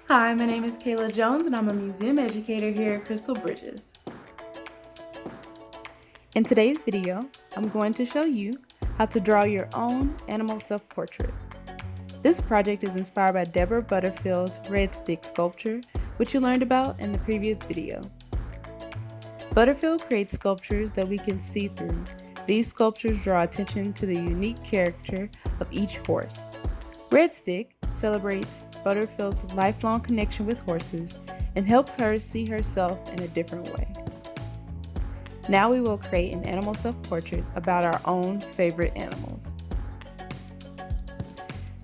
Hi, my name is Cayla Jones and I'm a museum educator here at Crystal Bridges. In today's video, I'm going to show you how to draw your own animal self-portrait. This project is inspired by Deborah Butterfield's red stick sculpture, which you learned about in the previous video. Butterfield creates sculptures that we can see through. These sculptures draw attention to the unique character of each horse. Red Stick celebrates Butterfield's lifelong connection with horses and helps her see herself in a different way. Now we will create an animal self-portrait about our own favorite animals.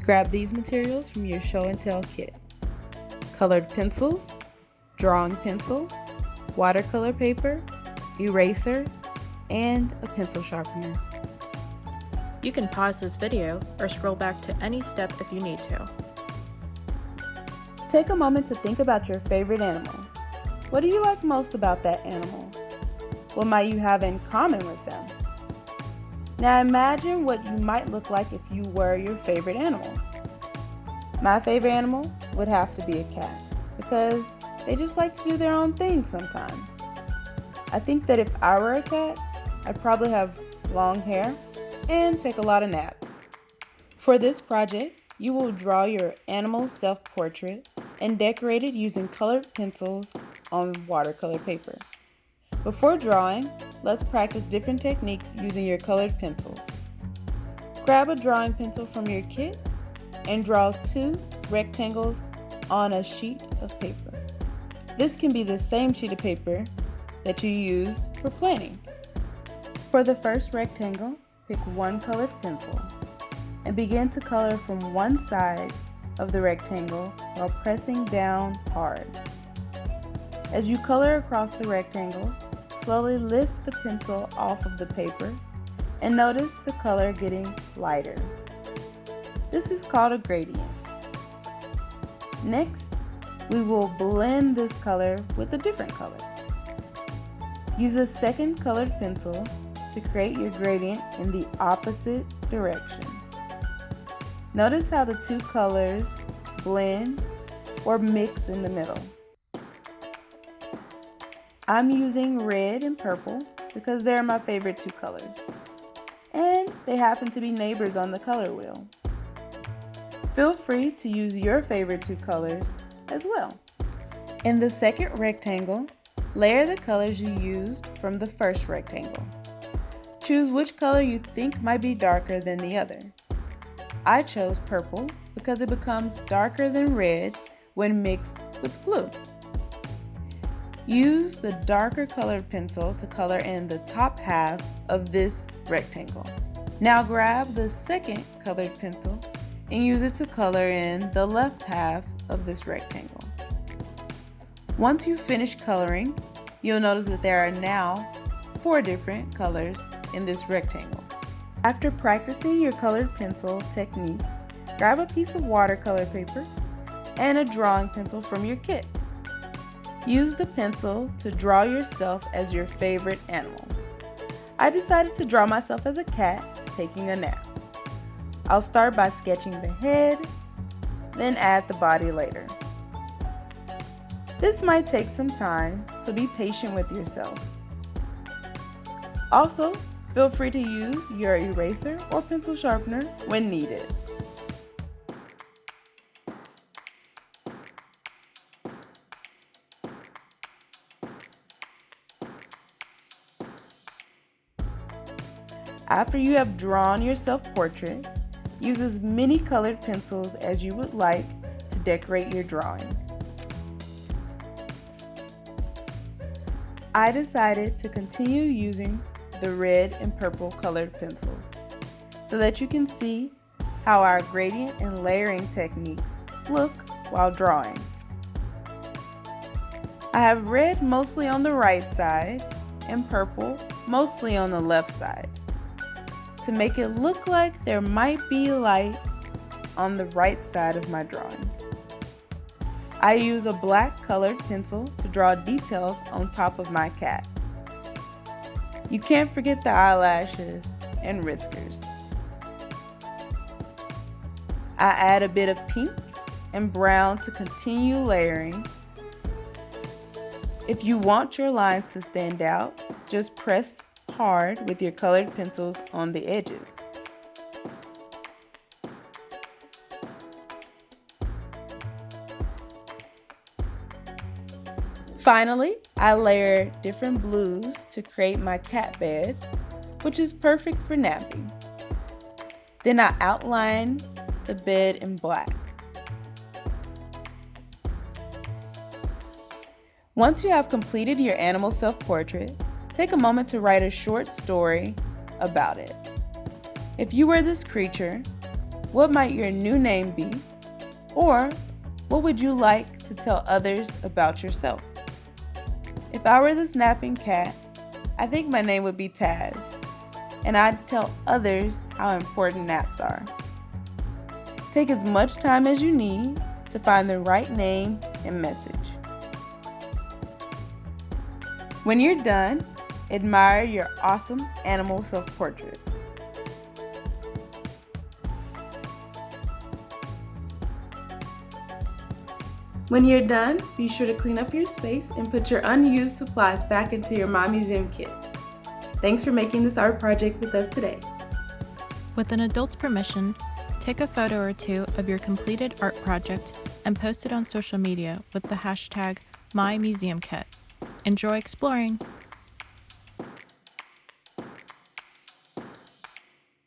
Grab these materials from your show and tell kit: colored pencils, drawing pencil, watercolor paper, eraser, and a pencil sharpener. You can pause this video or scroll back to any step if you need to. Take a moment to think about your favorite animal. What do you like most about that animal? What might you have in common with them? Now imagine what you might look like if you were your favorite animal. My favorite animal would have to be a cat because they just like to do their own thing sometimes. I think that if I were a cat, I'd probably have long hair and take a lot of naps. For this project, you will draw your animal self-portrait and decorate it using colored pencils on watercolor paper. Before drawing, let's practice different techniques using your colored pencils. Grab a drawing pencil from your kit and draw 2 rectangles on a sheet of paper. This can be the same sheet of paper that you used for planning. For the first rectangle, pick one colored pencil and begin to color from one side of the rectangle while pressing down hard. As you color across the rectangle, slowly lift the pencil off of the paper and notice the color getting lighter. This is called a gradient. Next, we will blend this color with a different color. Use a second colored pencil to create your gradient in the opposite direction. Notice how the 2 colors blend or mix in the middle. I'm using red and purple because they're my favorite 2 colors, and they happen to be neighbors on the color wheel. Feel free to use your favorite 2 colors as well. In the second rectangle, layer the colors you used from the first rectangle. Choose which color you think might be darker than the other. I chose purple because it becomes darker than red when mixed with blue. Use the darker colored pencil to color in the top half of this rectangle. Now grab the second colored pencil and use it to color in the left half of this rectangle. Once you finish coloring, you'll notice that there are now 4 different colors in this rectangle. After practicing your colored pencil techniques, grab a piece of watercolor paper and a drawing pencil from your kit. Use the pencil to draw yourself as your favorite animal. I decided to draw myself as a cat taking a nap. I'll start by sketching the head, then add the body later. This might take some time, so be patient with yourself. Also, feel free to use your eraser or pencil sharpener when needed. After you have drawn your self-portrait, use as many colored pencils as you would like to decorate your drawing. I decided to continue using the red and purple colored pencils so that you can see how our gradient and layering techniques look while drawing. I have red mostly on the right side and purple mostly on the left side to make it look like there might be light on the right side of my drawing. I use a black colored pencil to draw details on top of my cat. You can't forget the eyelashes and whiskers. I add a bit of pink and brown to continue layering. If you want your lines to stand out, just press hard with your colored pencils on the edges. Finally, I layer different blues to create my cat bed, which is perfect for napping. Then I outline the bed in black. Once you have completed your animal self-portrait, take a moment to write a short story about it. If you were this creature, what might your new name be? Or what would you like to tell others about yourself? If I were this napping cat, I think my name would be Taz, and I'd tell others how important naps are. Take as much time as you need to find the right name and message. When you're done, admire your awesome animal self-portrait. When you're done, be sure to clean up your space and put your unused supplies back into your My Museum kit. Thanks for making this art project with us today. With an adult's permission, take a photo or two of your completed art project and post it on social media with the hashtag MyMuseumKit. Enjoy exploring!